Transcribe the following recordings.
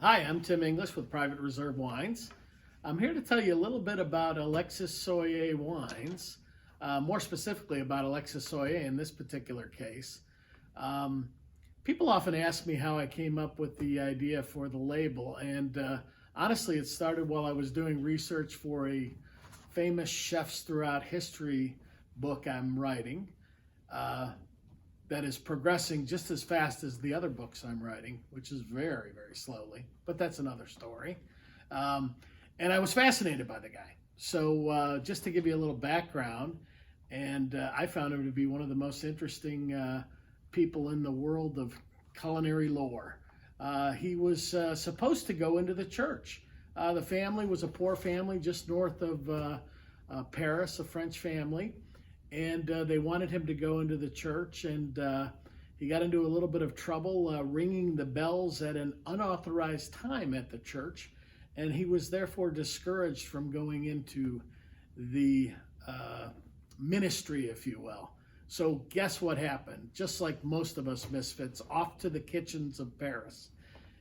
Hi, I'm Tim English with Private Reserve Wines. I'm here to tell you a little bit about Alexis Soyer wines, more specifically about Alexis Soyer in this particular case. Um, People often ask me how I came up with the idea for the label, and honestly, it started while I was doing research for a famous chefs throughout history book I'm writing. Uh, that is progressing just as fast as the other books I'm writing, which is very, very slowly, but that's another story. Um, and I was fascinated by the guy. So just to give you a little background, and I found him to be one of the most interesting people in the world of culinary lore. He was supposed to go into the church. The family was a poor family just north of Paris, a French family, and they wanted him to go into the church, and he got into a little bit of trouble ringing the bells at an unauthorized time at the church, and he was therefore discouraged from going into the ministry, if you will. So guess what happened? Just like most of us misfits, off to the kitchens of Paris.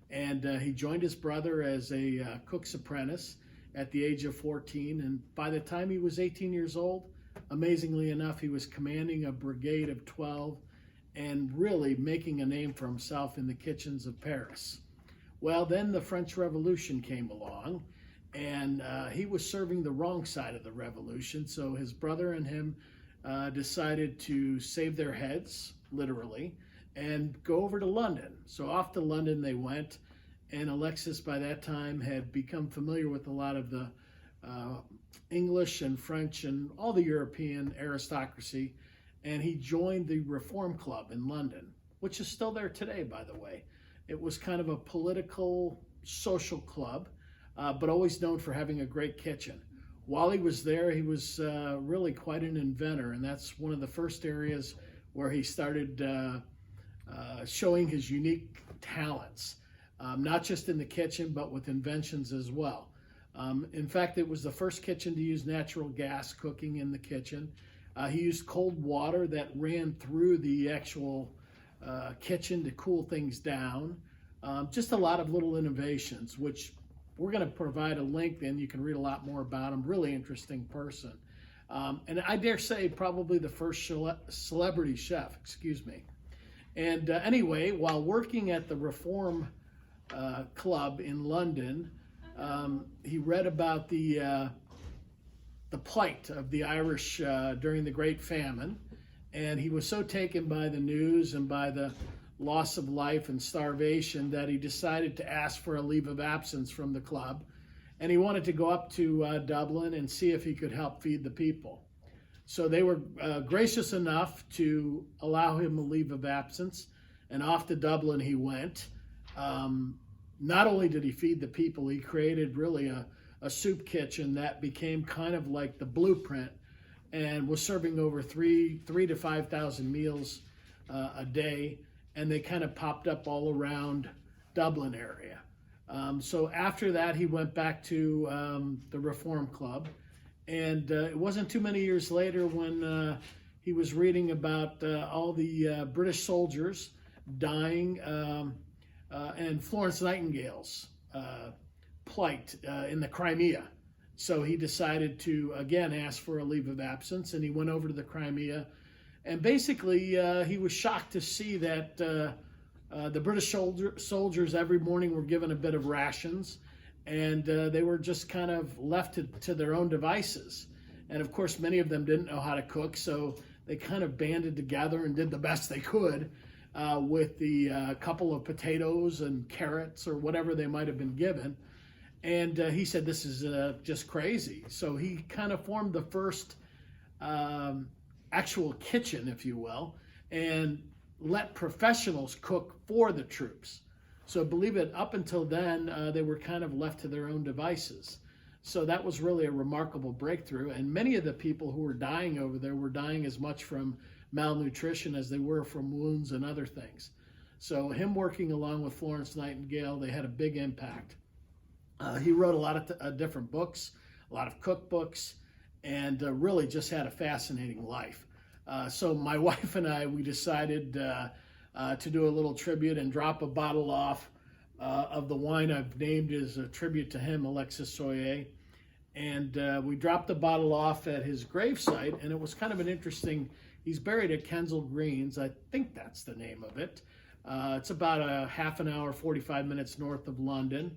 And he joined his brother as a cook's apprentice at the age of 14, and by the time he was 18 years old, amazingly enough, he was commanding a brigade of 12 and really making a name for himself in the kitchens of Paris. Well, then the French Revolution came along, and he was serving the wrong side of the revolution, so his brother and him decided to save their heads, literally, and go over to London. So off to London they went, and Alexis by that time had become familiar with a lot of the English and French and all the European aristocracy, and he joined the Reform Club in London, which is still there today, by the way. It was kind of a political, social club, but always known for having a great kitchen. While he was there, he was really quite an inventor, and that's one of the first areas where he started showing his unique talents, not just in the kitchen, but with inventions as well. In fact, it was the first kitchen to use natural gas cooking in the kitchen. He used cold water that ran through the actual kitchen to cool things down. Just a lot of little innovations, which we're going to provide a link, and you can read a lot more about him. Really interesting person. And I dare say probably the first celebrity chef, excuse me. And anyway, while working at the Reform Club in London, he read about the plight of the Irish during the Great Famine, and he was so taken by the news and by the loss of life and starvation that he decided to ask for a leave of absence from the club, and he wanted to go up to Dublin and see if he could help feed the people. So they were gracious enough to allow him a leave of absence, and off to Dublin he went. Not only did he feed the people, he created really a soup kitchen that became kind of like the blueprint and was serving over 3,000 to 5,000 meals a day, and they kind of popped up all around Dublin area. So after that, he went back to the Reform Club, and it wasn't too many years later when he was reading about all the British soldiers dying and Florence Nightingale's plight in the Crimea. So he decided to, again, ask for a leave of absence, and he went over to the Crimea. And basically, he was shocked to see that the British soldiers every morning were given a bit of rations, and they were just kind of left to their own devices. And of course, many of them didn't know how to cook, so they kind of banded together and did the best they could with the couple of potatoes and carrots or whatever they might have been given. And he said, this is just crazy. So he kind of formed the first actual kitchen, if you will, and let professionals cook for the troops. So believe it, up until then, they were kind of left to their own devices. So that was really a remarkable breakthrough. And many of the people who were dying over there were dying as much from malnutrition as they were from wounds and other things. So him working along with Florence Nightingale, they had a big impact. He wrote a lot of different books, a lot of cookbooks, and really just had a fascinating life. So my wife and I, we decided to do a little tribute and drop a bottle off of the wine I've named is a tribute to him, Alexis Soyer. And we dropped the bottle off at his gravesite, and it was kind of an interesting, he's buried at Kensal Greens, I think that's the name of it. It's about a half an hour, 45 minutes north of London.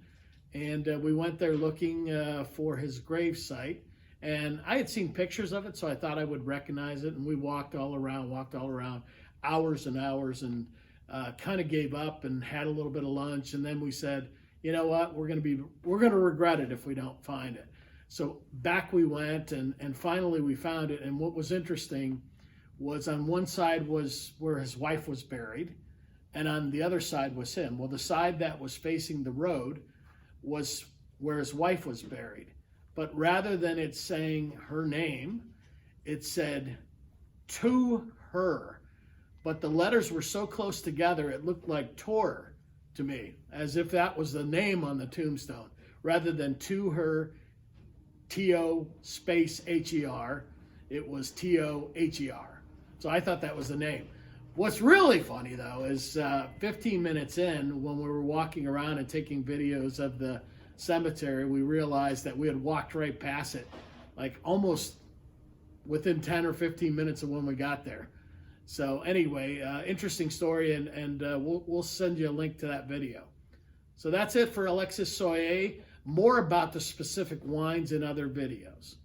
And we went there looking for his gravesite. And I had seen pictures of it, so I thought I would recognize it. And we walked all around, hours and hours, and kind of gave up and had a little bit of lunch. And then we said, you know what, we're going to regret it if we don't find it. So back we went, and finally we found it. And what was interesting was on one side was where his wife was buried, and on the other side was him. Well, the side that was facing the road was where his wife was buried. But rather than it saying her name, it said to her. But the letters were so close together, it looked like Tor to me, as if that was the name on the tombstone. Rather than to her, T-O space H-E-R, it was T-O-H-E-R. So I thought that was the name. What's really funny, though, is 15 minutes in, when we were walking around and taking videos of the cemetery, we realized that we had walked right past it, like almost within 10 or 15 minutes of when we got there. So anyway, interesting story, and we'll send you a link to that video. So that's it for Alexis Soyer. More about the specific wines in other videos.